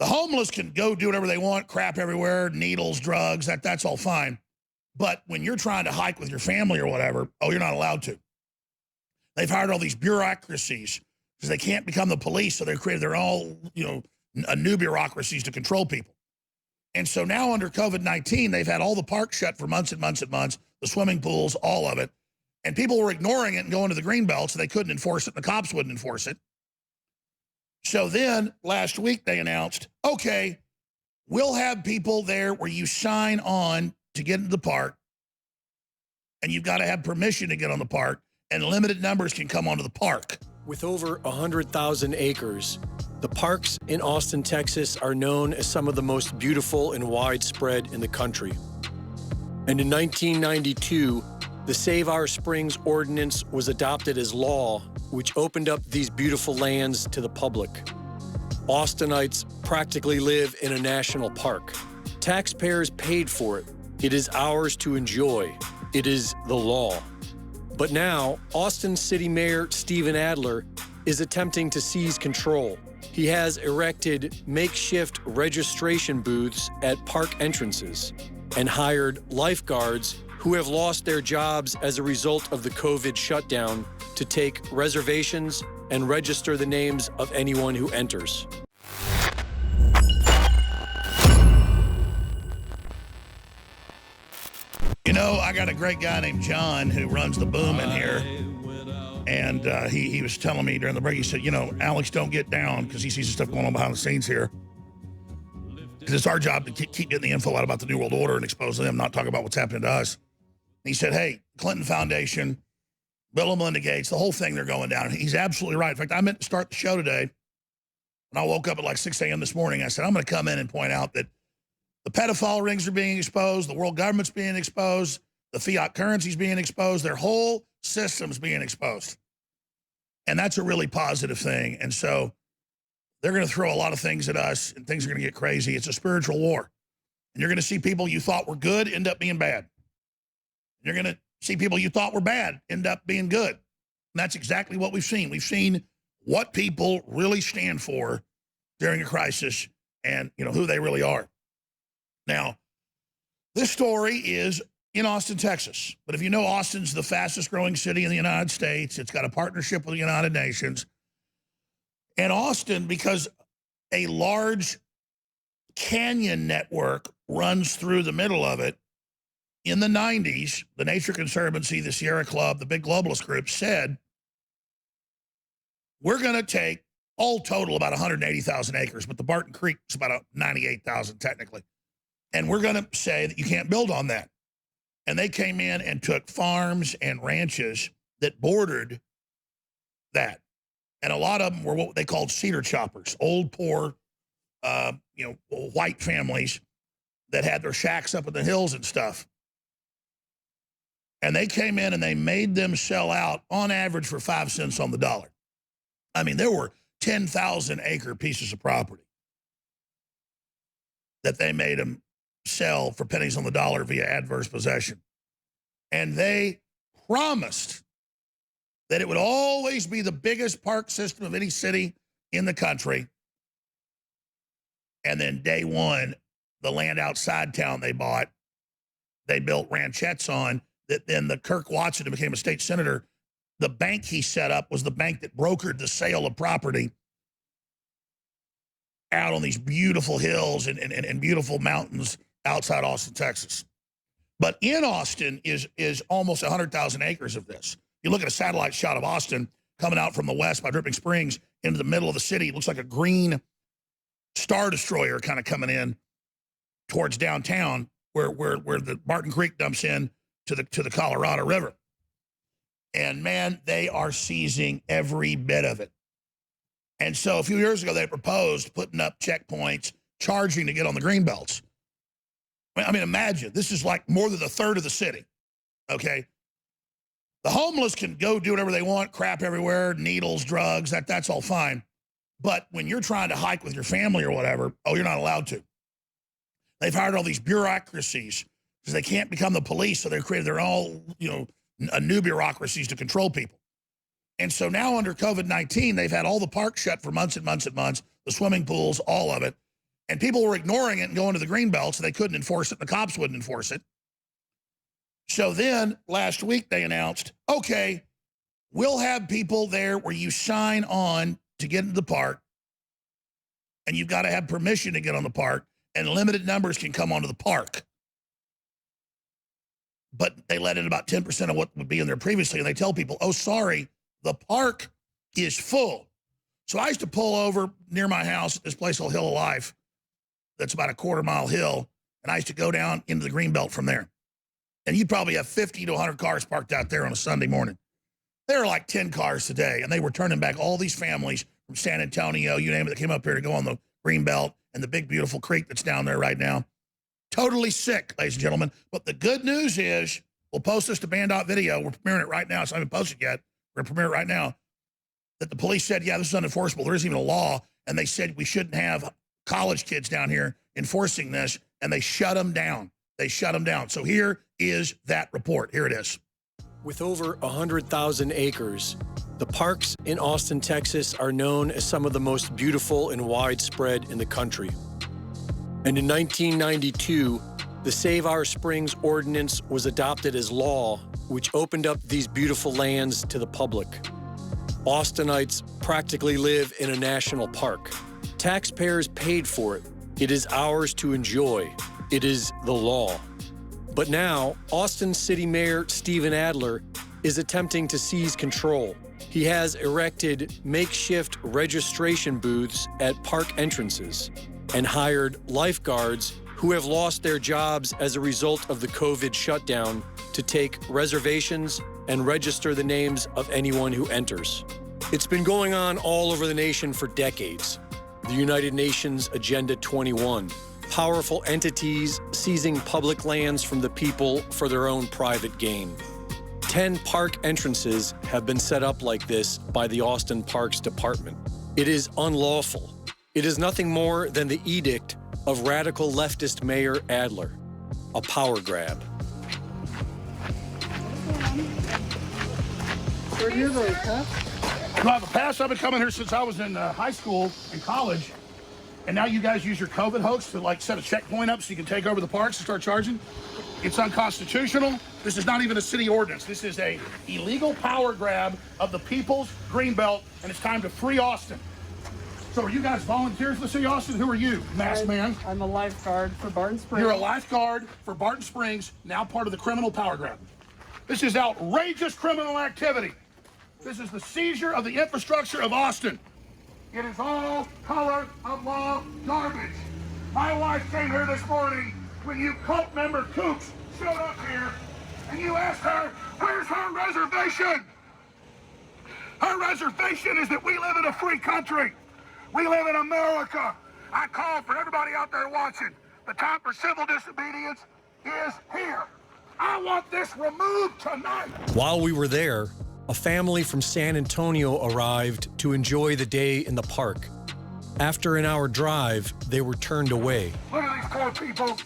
The homeless can go do whatever they want, crap everywhere, needles, drugs, that's all fine. But when you're trying to hike with your family or whatever, oh, you're not allowed to. They've hired all these bureaucracies because they can't become the police, so they've created their own, new bureaucracies to control people. And so now under COVID-19, they've had all the parks shut for months and months and months, the swimming pools, all of it. And people were ignoring it and going to the green belt, so they couldn't enforce it, and the cops wouldn't enforce it. So then last week they announced, okay, we'll have people there where you sign on to get into the park, and you've got to have permission to get on the park, and limited numbers can come onto the park. With over 100,000 acres, the parks in Austin, Texas are known as some of the most beautiful and widespread in the country. And in 1992, the Save Our Springs Ordinance was adopted as law, which opened up these beautiful lands to the public. Austinites practically live in a national park. Taxpayers paid for it. It is ours to enjoy. It is the law. But now, Austin City Mayor Stephen Adler is attempting to seize control. He has erected makeshift registration booths at park entrances and hired lifeguards who have lost their jobs as a result of the COVID shutdown to take reservations and register the names of anyone who enters. You know, I got a great guy named John who runs the boom in here. And he was telling me during the break, he said, Alex, don't get down, because he sees the stuff going on behind the scenes here. Because it's our job to keep getting the info out about the New World Order and expose them, not talk about what's happening to us. And he said, hey, Clinton Foundation, Bill and Melinda Gates, the whole thing, they're going down. And he's absolutely right. In fact, I meant to start the show today. When I woke up at like 6 a.m. this morning, I said, I'm going to come in and point out that the pedophile rings are being exposed, the world government's being exposed, the fiat currency's being exposed, their whole system's being exposed. And that's a really positive thing. And so they're going to throw a lot of things at us, and things are going to get crazy. It's a spiritual war. And you're going to see people you thought were good end up being bad. You're going to see people you thought were bad end up being good. And that's exactly what we've seen. We've seen what people really stand for during a crisis, and who they really are. Now, this story is in Austin, Texas. But if you know, Austin's the fastest growing city in the United States. It's got a partnership with the United Nations. And Austin, because a large canyon network runs through the middle of it, in the 90s, the Nature Conservancy, the Sierra Club, the big globalist group said, we're going to take all total about 180,000 acres, but the Barton Creek is about 98,000 technically. And we're going to say that you can't build on that. And they came in and took farms and ranches that bordered that. And a lot of them were what they called cedar choppers, old, poor, white families that had their shacks up in the hills and stuff. And they came in and they made them sell out on average for 5 cents on the dollar. I mean, there were 10,000 acre pieces of property that they made them sell for pennies on the dollar via adverse possession. And they promised that it would always be the biggest park system of any city in the country. And then day one, the land outside town they bought, they built ranchettes on, that then the Kirk Watson, who became a state senator, the bank he set up was the bank that brokered the sale of property out on these beautiful hills and beautiful mountains outside Austin, Texas. But in Austin is almost 100,000 acres of this. You look at a satellite shot of Austin coming out from the west by Dripping Springs into the middle of the city. It looks like a green Star Destroyer kind of coming in towards downtown where the Barton Creek dumps in to the Colorado River. And man, they are seizing every bit of it. And so a few years ago, they proposed putting up checkpoints, charging to get on the green belts. I mean, imagine, this is like more than a third of the city, okay? The homeless can go do whatever they want, crap everywhere, needles, drugs, that's all fine. But when you're trying to hike with your family or whatever, oh, you're not allowed to. They've hired all these bureaucracies because they can't become the police, so they've created their own, new bureaucracies to control people. And so now under COVID-19, they've had all the parks shut for months and months and months, the swimming pools, all of it. And people were ignoring it and going to the green belt, so they couldn't enforce it. The cops wouldn't enforce it. So then last week they announced, okay, we'll have people there where you sign on to get into the park, and you've got to have permission to get on the park, and limited numbers can come onto the park. But they let in about 10% of what would be in there previously, and they tell people, oh, sorry, the park is full. So I used to pull over near my house at this place called Hill of Life. That's about a quarter-mile hill, and I used to go down into the greenbelt from there. And you'd probably have 50 to 100 cars parked out there on a Sunday morning. There are like 10 cars today, and they were turning back all these families from San Antonio, you name it, that came up here to go on the greenbelt and the big, beautiful creek that's down there right now. Totally sick, ladies and gentlemen. But the good news is, we'll post this to Band.video. We're premiering it right now. It's not even posted yet. We're going to premiere it right now. That the police said, yeah, this is unenforceable. There isn't even a law. And they said we shouldn't have college kids down here enforcing this. And they shut them down. They shut them down. So here is that report. Here it is. With over 100,000 acres, the parks in Austin, Texas are known as some of the most beautiful and widespread in the country. And in 1992, the Save Our Springs Ordinance was adopted as law, which opened up these beautiful lands to the public. Austinites practically live in a national park. Taxpayers paid for it. It is ours to enjoy. It is the law. But now, Austin City Mayor Stephen Adler is attempting to seize control. He has erected makeshift registration booths at park entrances and hired lifeguards who have lost their jobs as a result of the COVID shutdown to take reservations and register the names of anyone who enters. It's been going on all over the nation for decades. The United Nations Agenda 21, powerful entities seizing public lands from the people for their own private gain. 10 park entrances have been set up like this by the Austin Parks Department. It is unlawful. It is nothing more than the edict of radical leftist Mayor Adler, a power grab. Where are you going, huh? No, I have a pass. I've been coming here since I was in high school and college. And now you guys use your COVID hoax to like set a checkpoint up so you can take over the parks and start charging. It's unconstitutional. This is not even a city ordinance. This is a illegal power grab of the people's greenbelt, and it's time to free Austin. So are you guys volunteers for the city of Austin? Who are you, masked man? I'm a lifeguard for Barton Springs. You're a lifeguard for Barton Springs, now part of the criminal power grab. This is outrageous criminal activity. This is the seizure of the infrastructure of Austin. It is all color of law garbage. My wife came here this morning when you cult member Kooks showed up here and you asked her, where's her reservation? Her reservation is that we live in a free country. We live in America. I call for everybody out there watching. The time for civil disobedience is here. I want this removed tonight. While we were there, a family from San Antonio arrived to enjoy the day in the park. After an hour drive, they were turned away. Look at these poor people.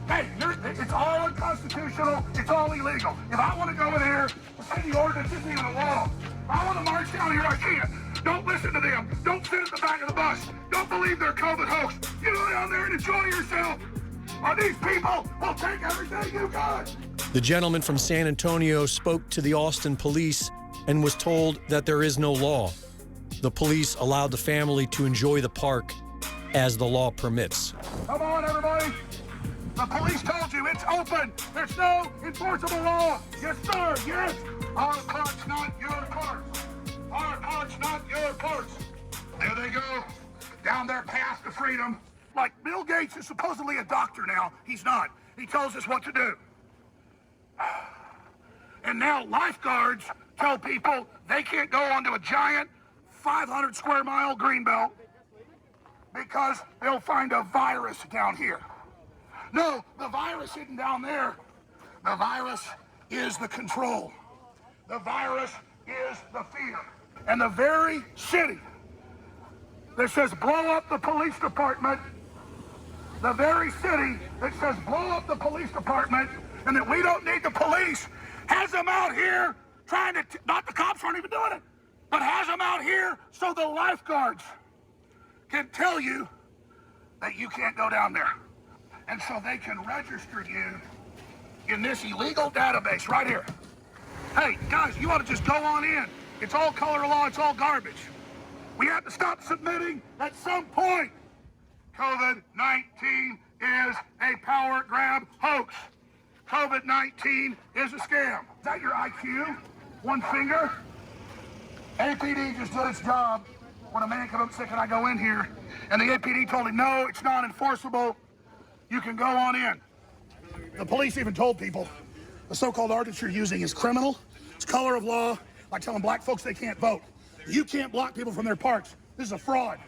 Hey, it's all unconstitutional. It's all illegal. If I want to go in here, the city ordinance isn't even a law. If I want to march down here, I can. Don't listen to them. Don't sit at the back of the bus. Don't believe their COVID hoax. You go down there and enjoy yourself. Or these people will take everything you got. The gentleman from San Antonio spoke to the Austin police and was told that there is no law. The police allowed the family to enjoy the park as the law permits. Come on, everybody. The police told you it's open. There's no enforceable law. Yes, sir. Yes. Our park's not your parks. Our park's not your parks. There they go. Down their path to freedom. Like Bill Gates is supposedly a doctor now. He's not. He tells us what to do. And now lifeguards tell people they can't go onto a giant 500 square mile greenbelt because they'll find a virus down here. No, the virus isn't down there. The virus is the control. The virus is the fear. And the very city that says blow up the police department, the very city that says blow up the police department and that we don't need the police, has them out here trying to, not the cops aren't even doing it, but has them out here so the lifeguards can tell you that you can't go down there. And so they can register you in this illegal database right here. Hey, guys, you ought to just go on in. It's all color law, it's all garbage. We have to stop submitting at some point. COVID-19 is a power grab hoax. COVID-19 is a scam. Is that your IQ? One finger? APD just did its job when a man came up sick and I go in here, and the APD told him, no, it's not enforceable. You can go on in. The police even told people the so-called ordinance you're using is criminal. It's color of law, like telling black folks they can't vote. You can't block people from their parks. This is a fraud.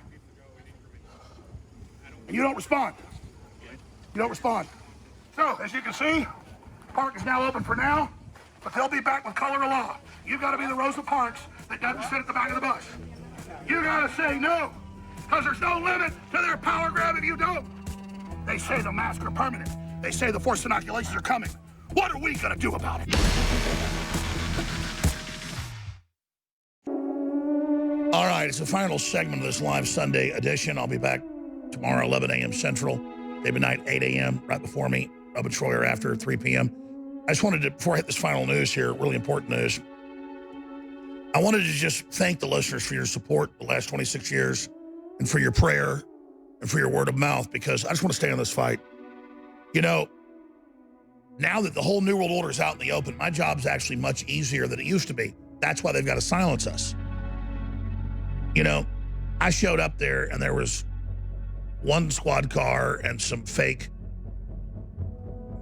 And you don't respond. You don't respond. So, as you can see, the park is now open for now, but they'll be back with color of law. You've got to be the Rosa Parks that doesn't sit at the back of the bus. You got to say no, because there's no limit to their power grab if you don't. They say the masks are permanent. They say the forced inoculations are coming. What are we going to do about it? All right, it's the final segment of this live Sunday edition. I'll be back tomorrow, 11 a.m. Central, David Knight, 8 a.m., right before me. Rob and Troy are after 3 p.m. I just wanted to, before I hit this final news here, really important news, I wanted to just thank the listeners for your support the last 26 years and for your prayer and for your word of mouth, because I just want to stay on this fight. You know, now that the whole New World Order is out in the open, my job's actually much easier than it used to be. That's why they've got to silence us. You know, I showed up there and there was one squad car and some fake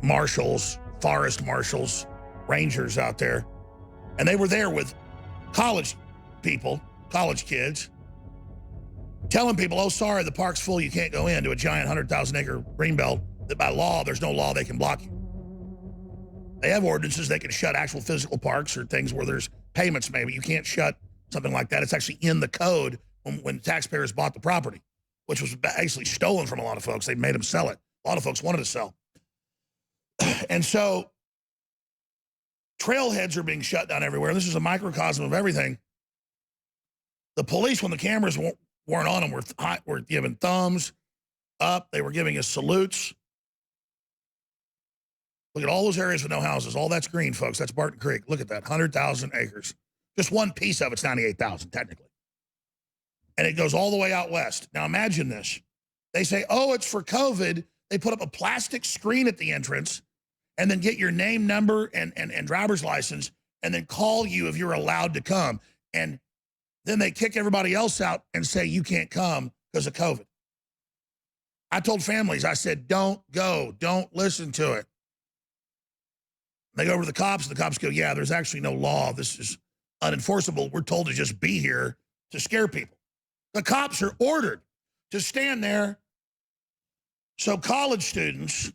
marshals, forest marshals, rangers out there. And they were there with college people, college kids, telling people, oh, sorry, the park's full, you can't go into a giant 100,000-acre greenbelt that by law, there's no law they can block you. They have ordinances they can shut actual physical parks or things where there's payments maybe. You can't shut something like that. It's actually in the code when taxpayers bought the property, which was basically stolen from a lot of folks. They made them sell it. A lot of folks wanted to sell. And so trailheads are being shut down everywhere. This is a microcosm of everything. The police, when the cameras weren't on them, were giving thumbs up. They were giving us salutes. Look at all those areas with no houses. All that's green, folks. That's Barton Creek. Look at that, 100,000 acres. Just one piece of it's 98,000, technically. And it goes all the way out west. Now imagine this. They say, oh, it's for COVID. They put up a plastic screen at the entrance and then get your name, number, and driver's license, and then call you if you're allowed to come. And then they kick everybody else out and say you can't come because of COVID. I told families, I said, don't go. Don't listen to it. They go over to the cops, and the cops go, yeah, there's actually no law. This is unenforceable. We're told to just be here to scare people. The cops are ordered to stand there so college students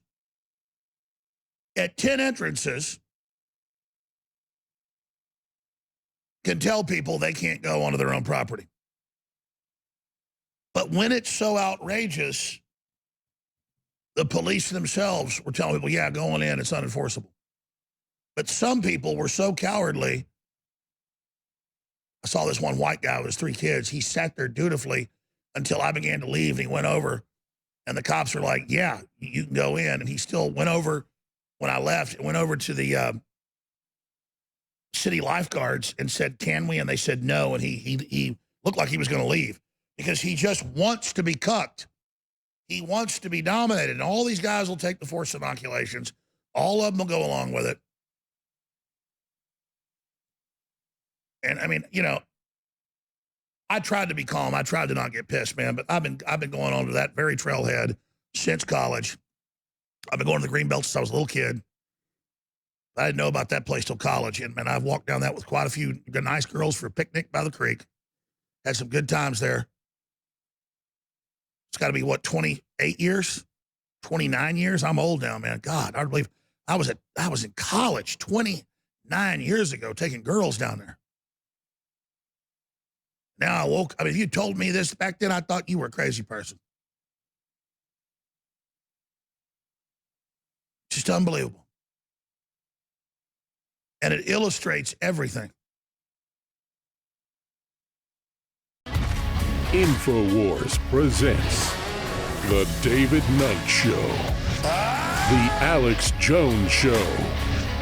at 10 entrances can tell people they can't go onto their own property. But when it's so outrageous, the police themselves were telling people, yeah, go on in, it's unenforceable. But some people were so cowardly. I saw this one white guy with his 3 kids. He sat there dutifully until I began to leave, and he went over, and the cops were like, yeah, you can go in. And he still went over when I left, went over to the city lifeguards and said, can we? And they said no, and he looked like he was going to leave because he just wants to be cucked. He wants to be dominated, and all these guys will take the forced inoculations. All of them will go along with it. And I mean, you know, I tried to be calm. I tried to not get pissed, man. But I've been going on to that very trailhead since college. I've been going to the Greenbelt since I was a little kid. I didn't know about that place till college. And man, I've walked down that with quite a few nice girls for a picnic by the creek. Had some good times there. It's got to be, what, 28 years? 29 years? I'm old now, man. God, I believe I was in college 29 years ago taking girls down there. Now I mean, if you told me this back then, I thought you were a crazy person. Just unbelievable. And it illustrates everything. InfoWars presents The David Knight Show, The Alex Jones Show,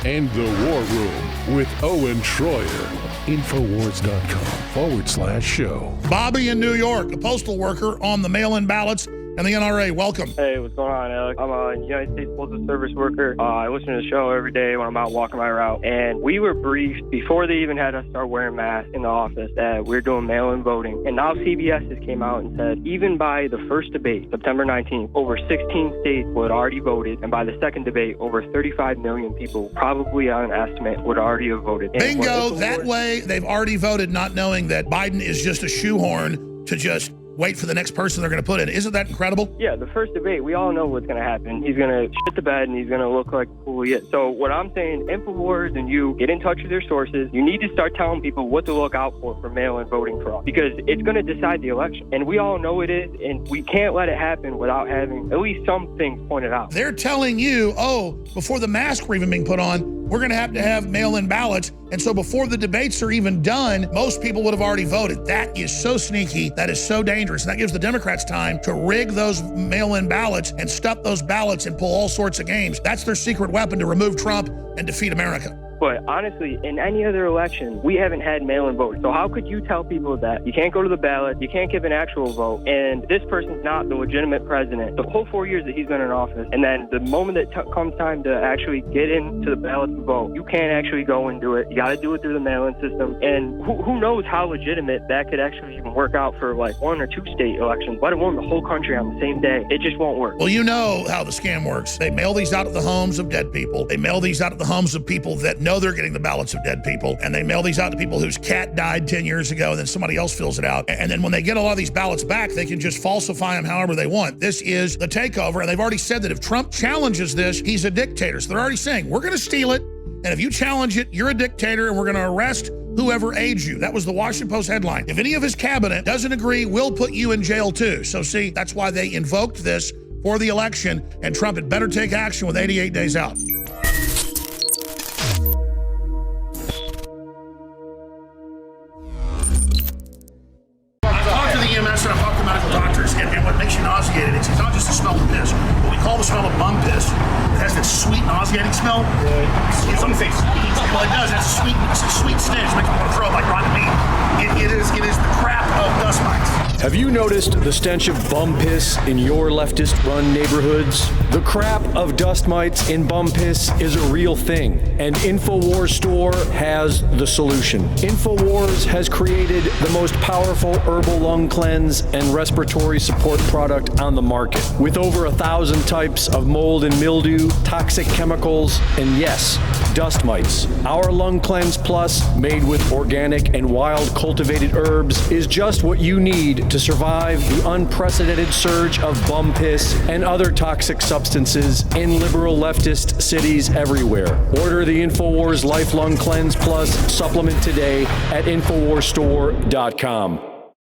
and The War Room with Owen Troyer. Infowars.com/show. Bobby in New York, a postal worker on the mail-in ballots and the NRA. Welcome. Hey, what's going on, Alex? I'm a United States Postal Service worker. I listen to the show every day when I'm out walking my route. And we were briefed before they even had us start wearing masks in the office that we're doing mail-in voting. And now CBS has came out and said even by the first debate, September 19th, over 16 states would already voted. And by the second debate, over 35 million people, probably on an estimate, would already have voted. Bingo. That way, they've already voted not knowing that Biden is just a shoehorn to just wait for the next person they're going to put in. Isn't that incredible? Yeah, the first debate, we all know what's going to happen. He's going to shit the bed and he's going to look like who he is. So what I'm saying, InfoWars and you get in touch with your sources. You need to start telling people what to look out for mail-in voting fraud, because it's going to decide the election. And we all know it is, and we can't let it happen without having at least some things pointed out. They're telling you, oh, before the masks were even being put on, we're going to have mail-in ballots. And so before the debates are even done, most people would have already voted. That is so sneaky. That is so dangerous. And that gives the Democrats time to rig those mail-in ballots and stuff those ballots and pull all sorts of games. That's their secret weapon to remove Trump and defeat America. But honestly, in any other election, we haven't had mail-in voting. So how could you tell people that you can't go to the ballot, you can't give an actual vote, and this person's not the legitimate president the whole 4 years that he's been in office, and then the moment that comes time to actually get into the ballot to vote, you can't actually go and do it. You got to do it through the mail-in system. And who knows how legitimate that could actually even work out for like 1 or 2 state elections, let alone the whole country on the same day. It just won't work. Well, you know how the scam works. They mail these out at the homes of dead people. They mail these out at the homes of people that know they're getting the ballots of dead people, and they mail these out to people whose cat died 10 years ago, and then somebody else fills it out. And then when they get a lot of these ballots back, they can just falsify them however they want. This is the takeover, and they've already said that if Trump challenges this, he's a dictator. So they're already saying, we're going to steal it, and if you challenge it, you're a dictator, and we're going to arrest whoever aids you. That was the Washington Post headline. If any of his cabinet doesn't agree, we'll put you in jail too. So see, that's why they invoked this for the election, and Trump had better take action with 88 days out. EMS and I've talked to medical doctors, and what makes you nauseated is it's not just the smell of piss. What we call the smell of bum piss. It has that sweet, nauseating smell. Some say sweet. Well, it does. It's a sweet stench. It makes me want to throw up like rotten meat. It is the crap of dust mites. Have you noticed the stench of bum piss in your leftist-run neighborhoods? The crap of dust mites in bum piss is a real thing, and InfoWars Store has the solution. InfoWars has created the most powerful herbal lung cleanse and respiratory support product on the market, with over 1,000 types of mold and mildew, toxic chemicals, and yes, dust mites. Our Lung Cleanse Plus, made with organic and wild cultivated herbs, is just what you need to survive the unprecedented surge of bum piss and other toxic substances in liberal leftist cities everywhere. Order the InfoWars Life Lung Cleanse Plus supplement today at InfoWarsStore.com.